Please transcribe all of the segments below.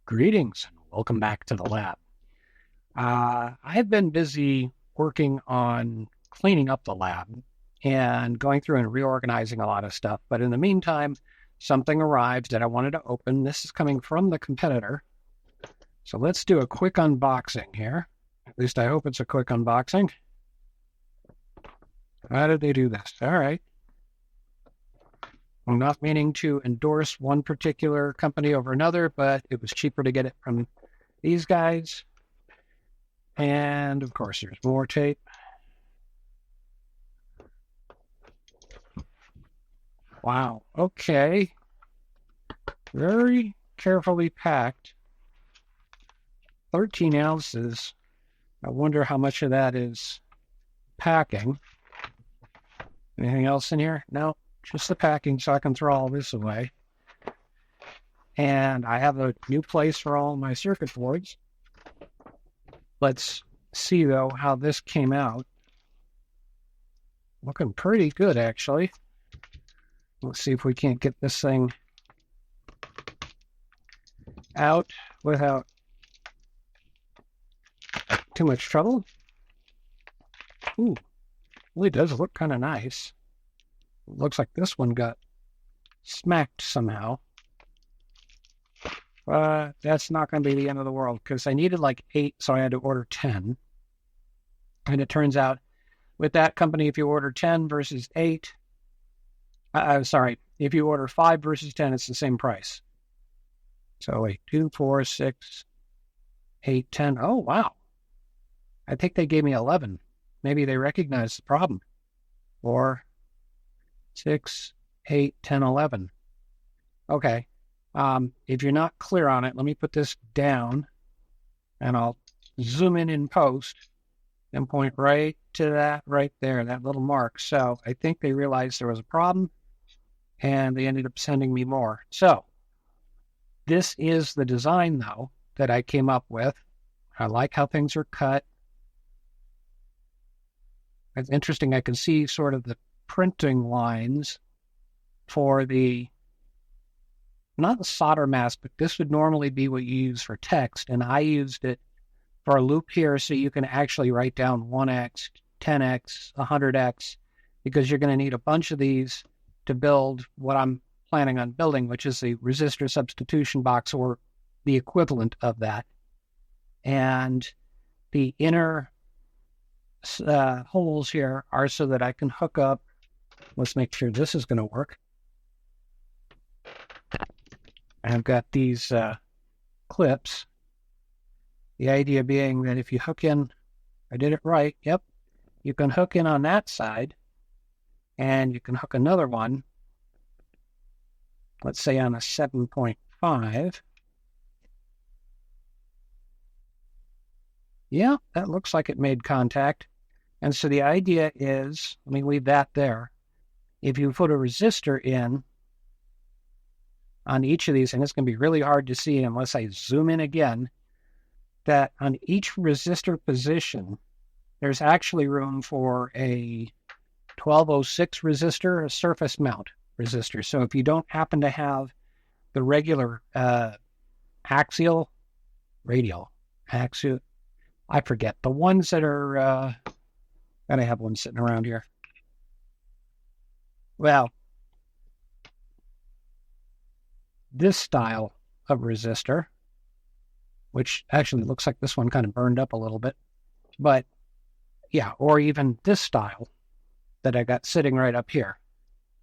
Greetings and welcome back to the lab. I have been busy working on cleaning up the lab and going through and reorganizing a lot of stuff. But in the meantime, something arrived that I wanted to open. This is coming from the competitor. So let's do a quick unboxing here. At least I hope it's a quick unboxing. How did they do this? All right. I'm not meaning to endorse one particular company over another, but it was cheaper to get it from these guys. And of course, there's more tape. Wow. Okay. Very carefully packed. 13 ounces. I wonder how much of that is packing. Anything else in here? No. Just the packing, so I can throw all this away. And I have a new place for all my circuit boards. Let's see, though, how this came out. Looking pretty good, actually. Let's see if we can't get this thing out without too much trouble. Ooh, really does look kind of nice. Looks like this one got smacked somehow. That's not going to be the end of the world because I needed like 8, so I had to order 10. And it turns out with that company, if you order 10 versus 8, if you order 5 versus 10, it's the same price. So wait, 2, 4, 6, 8, 10. Oh, wow. I think they gave me 11. Maybe they recognized the problem. 4, 6, 8, 10, 11. Okay. If you're not clear on it, let me put this down and I'll zoom in post and point right to that right there, that little mark. So I think they realized there was a problem and they ended up sending me more. So this is the design, though, that I came up with. I like how things are cut. It's interesting. I can see sort of the printing lines for not the solder mask, but this would normally be what you use for text. And I used it for a loop here so you can actually write down 1x, 10x, 100x, because you're going to need a bunch of these to build what I'm planning on building, which is the resistor substitution box or the equivalent of that. And the inner holes here are so that I can hook up. Let's make sure this is going to work. I've got these clips. The idea being that if you hook in, I did it right, yep, you can hook in on that side and you can hook another one, let's say on a 7.5. Yeah, that looks like it made contact. And so the idea is, let me leave that there. If you put a resistor in on each of these, and it's going to be really hard to see unless I zoom in again, that on each resistor position, there's actually room for a 1206 resistor, a surface mount resistor. So if you don't happen to have the regular axial, I forget, the ones that are, and I have one sitting around here. Well, this style of resistor, which actually looks like this one kind of burned up a little bit, but yeah, or even this style that I got sitting right up here.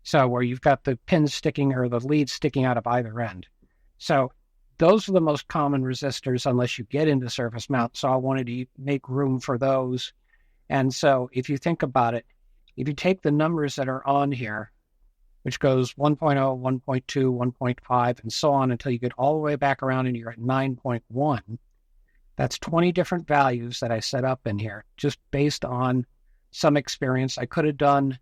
So where you've got the pins sticking or the leads sticking out of either end. So those are the most common resistors unless you get into surface mount. So I wanted to make room for those. And so if you think about it, if you take the numbers that are on here, which goes 1.0, 1.2, 1.5, and so on until you get all the way back around and you're at 9.1, that's 20 different values that I set up in here, just based on some experience. I could have done,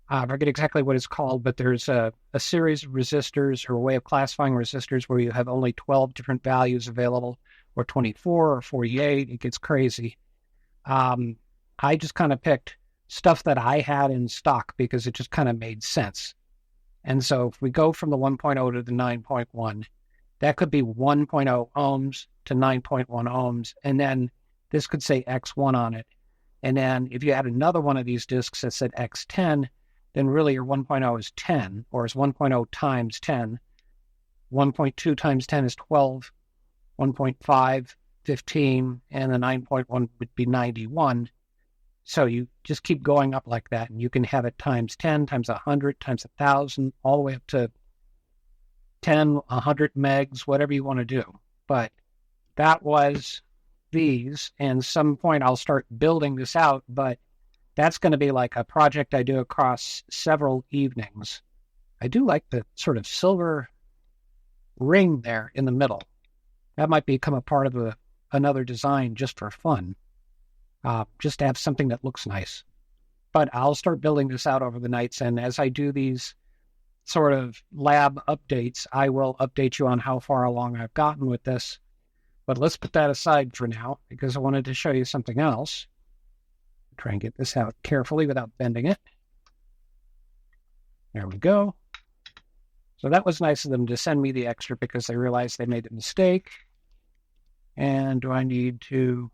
I forget exactly what it's called, but there's a series of resistors or a way of classifying resistors where you have only 12 different values available, or 24 or 48. It gets crazy. I just kind of picked stuff that I had in stock because it just kind of made sense. And so if we go from the 1.0 to the 9.1, that could be 1.0 ohms to 9.1 ohms. And then this could say X1 on it. And then if you had another one of these disks that said X10, then really your 1.0 is 10, or is 1.0 times 10. 1.2 times 10 is 12, 1.5, 15, and the 9.1 would be 91. So you just keep going up like that, and you can have it times 10, times 100, times 1,000, all the way up to 10, 100 megs, whatever you want to do. But that was these, and some point I'll start building this out, but that's going to be like a project I do across several evenings. I do like the sort of silver ring there in the middle. That might become a part of another design just for fun. Just to have something that looks nice. But I'll start building this out over the nights, and as I do these sort of lab updates, I will update you on how far along I've gotten with this. But let's put that aside for now, because I wanted to show you something else. Try and get this out carefully without bending it. There we go. So that was nice of them to send me the extra because they realized they made a mistake. And do I need to...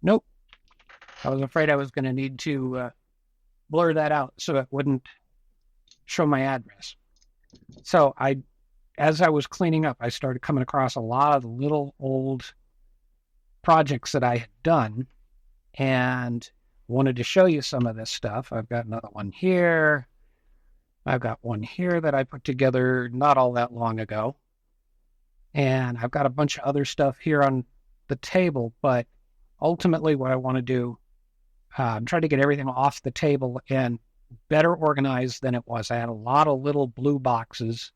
Nope. I was afraid I was going to need to blur that out so it wouldn't show my address. So as I was cleaning up, I started coming across a lot of the little old projects that I had done and wanted to show you some of this stuff. I've got another one here. I've got one here that I put together not all that long ago. And I've got a bunch of other stuff here on the table, but ultimately what I want to do, I'm trying to get everything off the table and better organized than it was. I had a lot of little blue boxes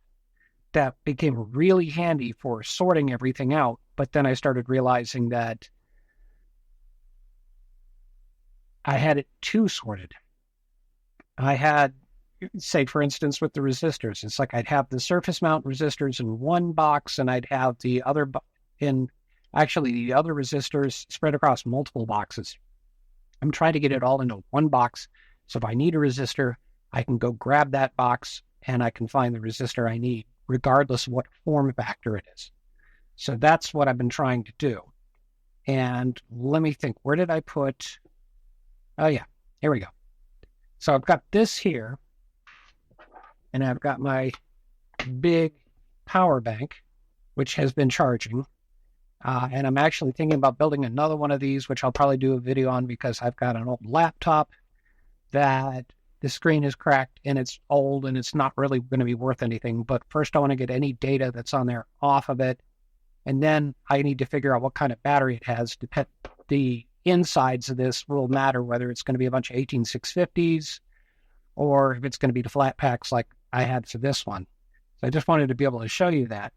that became really handy for sorting everything out, but then I started realizing that I had it too sorted. I had, say, for instance, with the resistors, it's like I'd have the surface mount resistors in one box, and I'd have the other the other resistors spread across multiple boxes. I'm trying to get it all into one box, so if I need a resistor, I can go grab that box, and I can find the resistor I need, regardless of what form factor it is. So that's what I've been trying to do. And let me think, where did I put... Oh, yeah, here we go. So I've got this here, and I've got my big power bank, which has been charging. And I'm actually thinking about building another one of these, which I'll probably do a video on because I've got an old laptop that the screen is cracked and it's old and it's not really going to be worth anything. But first I want to get any data that's on there off of it. And then I need to figure out what kind of battery it has. The insides of this will matter, whether it's going to be a bunch of 18650s or if it's going to be the flat packs like I had for this one. So I just wanted to be able to show you that.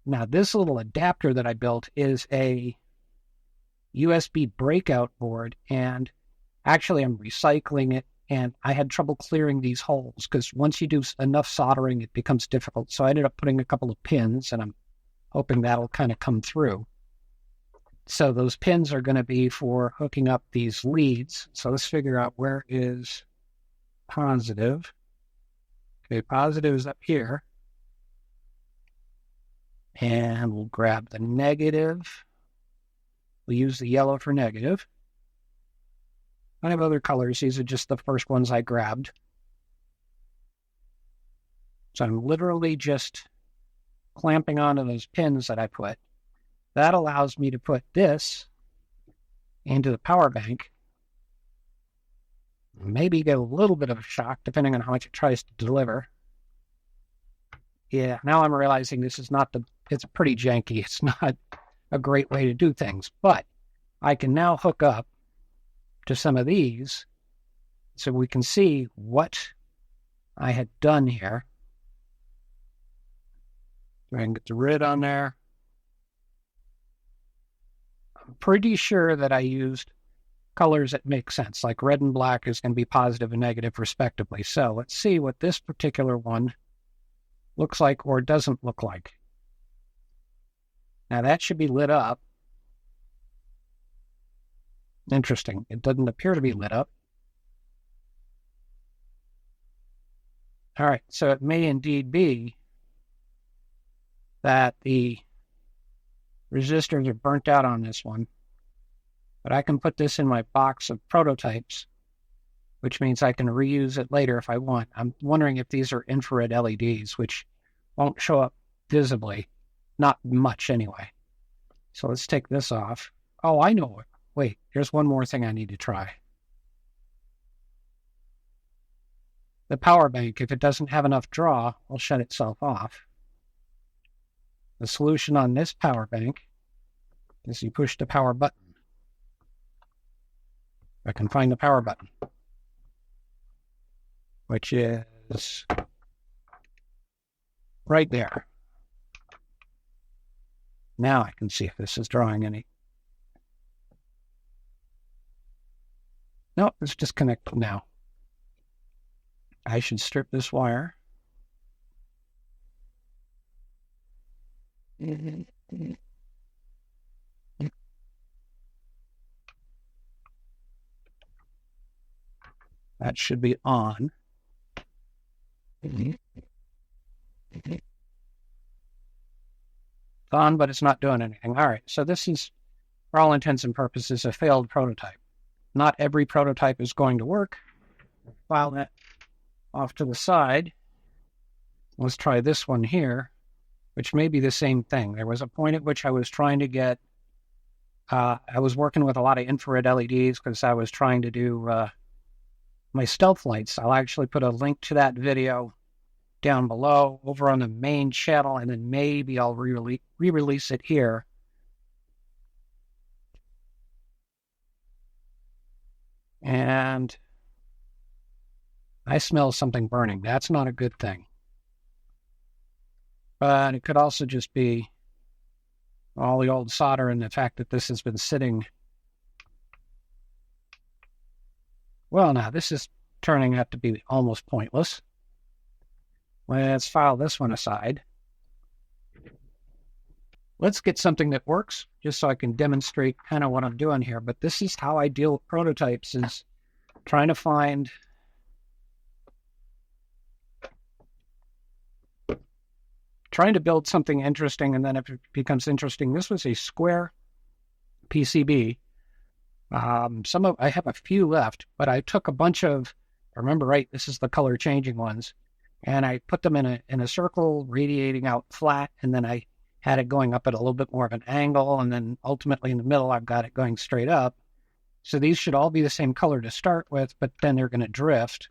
Now, this little adapter that I built is a USB breakout board, and actually I'm recycling it, and I had trouble clearing these holes because once you do enough soldering, it becomes difficult. So I ended up putting a couple of pins, and I'm hoping that'll kind of come through. So those pins are going to be for hooking up these leads. So let's figure out where is positive. Okay, positive is up here. And we'll grab the negative. We'll use the yellow for negative. I have other colors. These are just the first ones I grabbed. So I'm literally just clamping onto those pins that I put. That allows me to put this into the power bank. Maybe get a little bit of a shock depending on how much it tries to deliver. Yeah, now I'm realizing this is not it's pretty janky. It's not a great way to do things, but I can now hook up to some of these so we can see what I had done here. I can get the red on there. I'm pretty sure that I used colors that make sense, like red and black is going to be positive and negative respectively. So let's see what this particular one looks like or doesn't look like. Now that should be lit up. Interesting. It doesn't appear to be lit up. All right, so it may indeed be that the resistors are burnt out on this one, but I can put this in my box of prototypes, which means I can reuse it later if I want. I'm wondering if these are infrared LEDs, which won't show up visibly. Not much anyway. So let's take this off. Oh, I know it. Wait, there's one more thing I need to try. The power bank, if it doesn't have enough draw, will shut itself off. The solution on this power bank is you push the power button. I can find the power button, which is right there. Now I can see if this is drawing any. No, it's disconnected now. I should strip this wire. That should be on. It's on, but it's not doing anything. All right, so this is, for all intents and purposes, a failed prototype. Not every prototype is going to work. File that off to the side. Let's try this one here, which may be the same thing. There was a point at which I was trying to get, I was working with a lot of infrared LEDs because I was trying to do my stealth lights. I'll actually put a link to that video down below over on the main channel, and then maybe I'll re-release it here. And I smell something burning. That's not a good thing. But it could also just be all the old solder and the fact that this has been sitting. Well, now this is turning out to be almost pointless. Let's file this one aside. Let's get something that works, just so I can demonstrate kind of what I'm doing here. But this is how I deal with prototypes, is trying to build something interesting, and then if it becomes interesting, this was a square PCB. I have a few left, but I took a bunch of, remember right, this is the color changing ones, and I put them in a circle, radiating out flat, and then I had it going up at a little bit more of an angle, and then ultimately in the middle, I've got it going straight up. So these should all be the same color to start with, but then they're going to drift,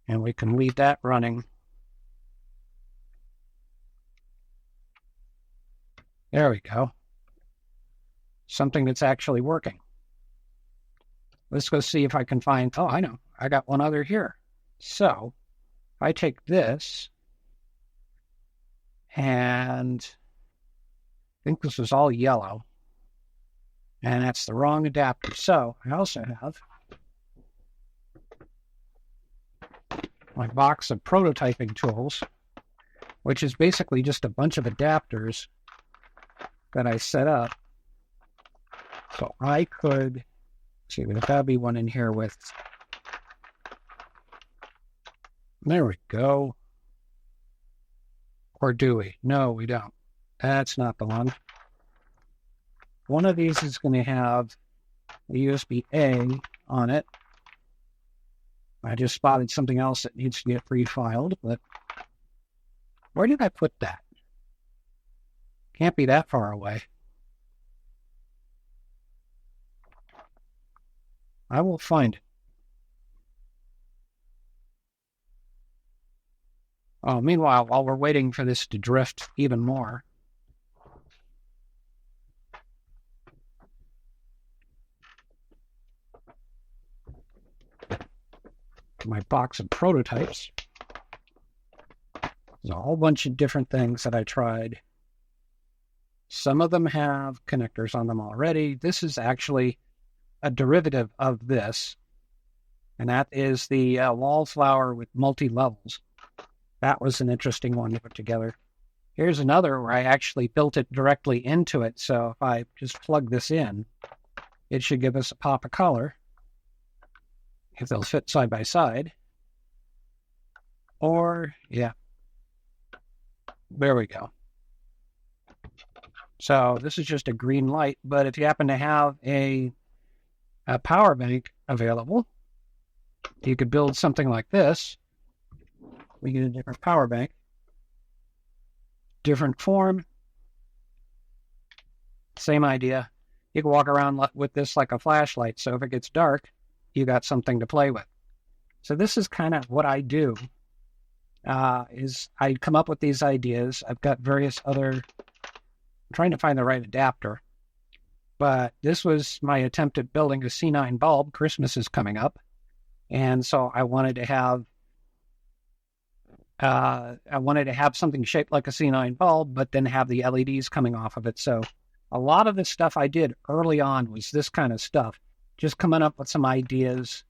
and we can leave that running. There we go. Something that's actually working. Let's go see if I can find, oh, I know, I got one other here. So if I take this, and I think this was all yellow, and that's the wrong adapter. So I also have my box of prototyping tools, which is basically just a bunch of adapters that I set up. So I could, see, there's got to be one in here with, there we go. Or do we? No, we don't. That's not the one. One of these is going to have a USB-A on it. I just spotted something else that needs to get refiled, but where did I put that? Can't be that far away. I will find it. Oh, meanwhile, while we're waiting for this to drift even more, my box of prototypes. There's a whole bunch of different things that I tried. Some of them have connectors on them already. This is actually a derivative of this, and that is the wallflower with multi-levels. That was an interesting one to put together. Here's another where I actually built it directly into it, so if I just plug this in, it should give us a pop of color, if they'll fit side by side. Or, yeah, there we go. So this is just a green light, but if you happen to have a power bank available, you could build something like this. We get a different power bank, different form, same idea. You can walk around with this like a flashlight, so if it gets dark, you got something to play with. So this is kind of what I do, is I come up with these ideas. I've got various other, I'm trying to find the right adapter, but this was my attempt at building a C9 bulb. Christmas is coming up, and so I wanted to have something shaped like a C9 bulb, but then have the LEDs coming off of it. So a lot of the stuff I did early on was this kind of stuff, just coming up with some ideas,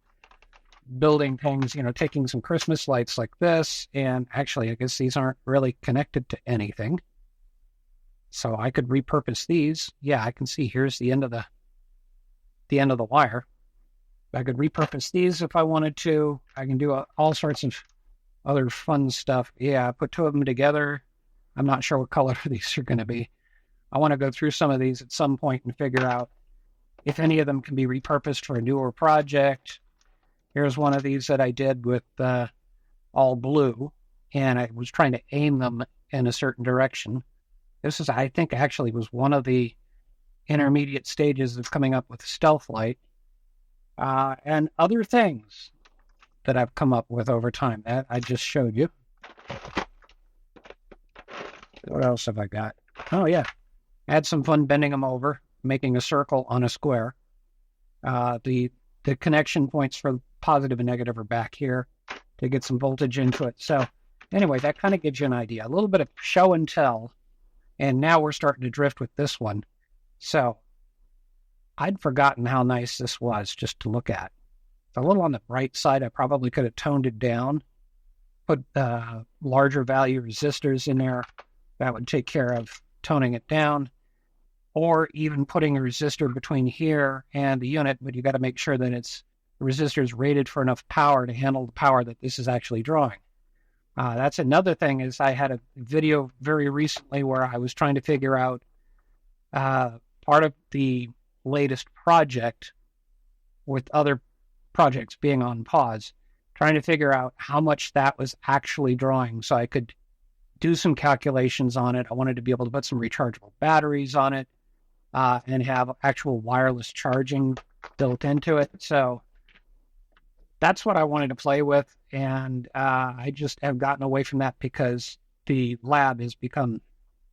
building things, taking some Christmas lights like this. And actually, I guess these aren't really connected to anything. So I could repurpose these. Yeah, I can see here's the end of the wire. I could repurpose these if I wanted to. I can do all sorts of other fun stuff. Yeah, I put two of them together. I'm not sure what color these are going to be. I want to go through some of these at some point and figure out if any of them can be repurposed for a newer project. Here's one of these that I did with all blue, and I was trying to aim them in a certain direction. This is, I think, actually was one of the intermediate stages of coming up with stealth light, and other things that I've come up with over time that I just showed you. What else have I got? Oh, yeah. I had some fun bending them over, making a circle on a square. The connection points for positive and negative are back here to get some voltage into it. So anyway, that kind of gives you an idea. A little bit of show and tell. And now we're starting to drift with this one. So I'd forgotten how nice this was just to look at. It's a little on the bright side. I probably could have toned it down, put larger value resistors in there. That would take care of toning it down. Or even putting a resistor between here and the unit, but you got to make sure that the resistor is rated for enough power to handle the power that this is actually drawing. That's another thing, is I had a video very recently where I was trying to figure out part of the latest project, with other projects being on pause, trying to figure out how much that was actually drawing so I could do some calculations on it. I wanted to be able to put some rechargeable batteries on it and have actual wireless charging built into it. So that's what I wanted to play with, and I just have gotten away from that because the lab has become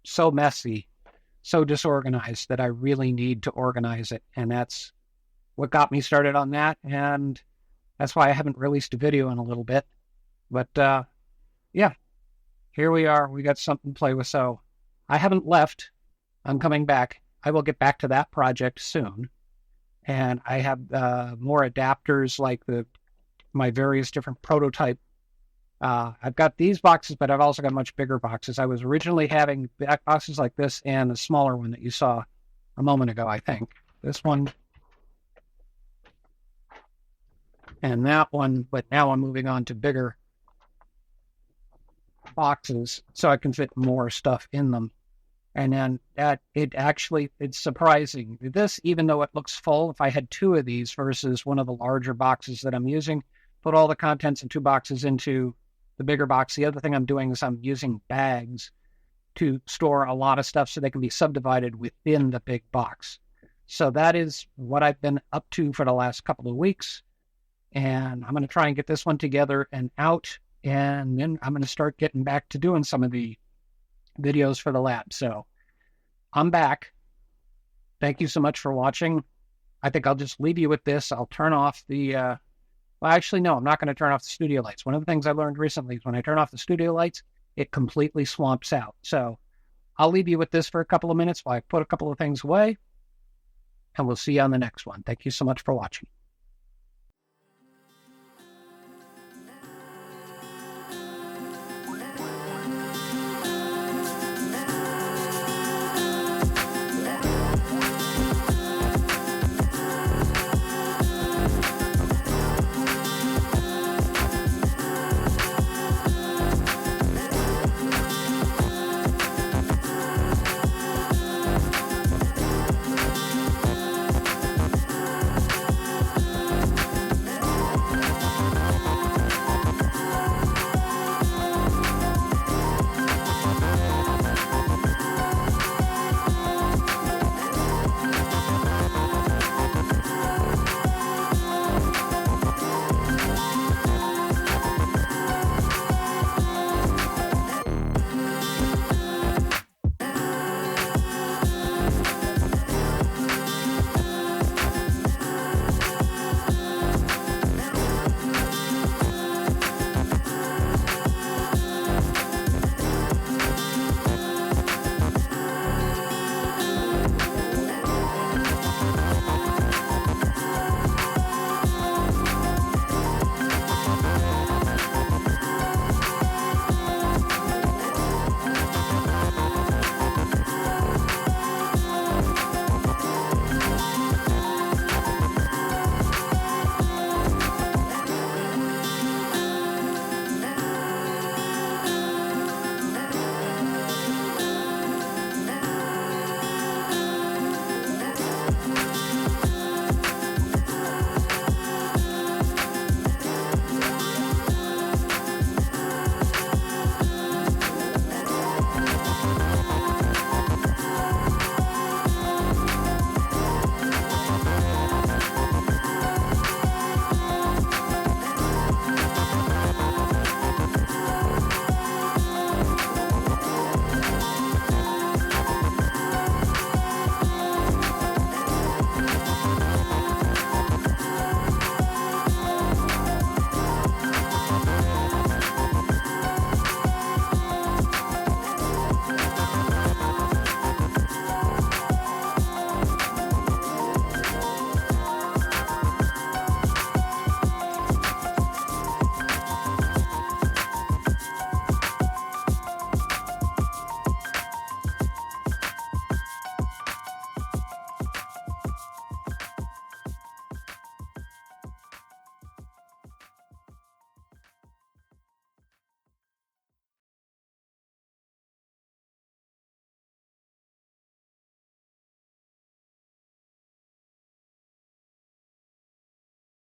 so messy, so disorganized, that I really need to organize it, and that's what got me started on that, and that's why I haven't released a video in a little bit. But yeah, here we are. We got something to play with, so I haven't left. I'm coming back. I will get back to that project soon, and I have more adapters like my various different prototype. I've got these boxes, but I've also got much bigger boxes. I was originally having back boxes like this and the smaller one that you saw a moment ago, I think. This one and that one, but now I'm moving on to bigger boxes so I can fit more stuff in them. And then it's surprising. This, even though it looks full, if I had two of these versus one of the larger boxes that I'm using, put all the contents in two boxes into the bigger box. The other thing I'm doing is I'm using bags to store a lot of stuff so they can be subdivided within the big box. So that is what I've been up to for the last couple of weeks. And I'm going to try and get this one together and out. And then I'm going to start getting back to doing some of the videos for the lab. So I'm back. Thank you so much for watching. I think I'll just leave you with this. I'll turn off the, well, actually, no, I'm not going to turn off the studio lights. One of the things I learned recently is when I turn off the studio lights, it completely swamps out. So I'll leave you with this for a couple of minutes while I put a couple of things away, and we'll see you on the next one. Thank you so much for watching.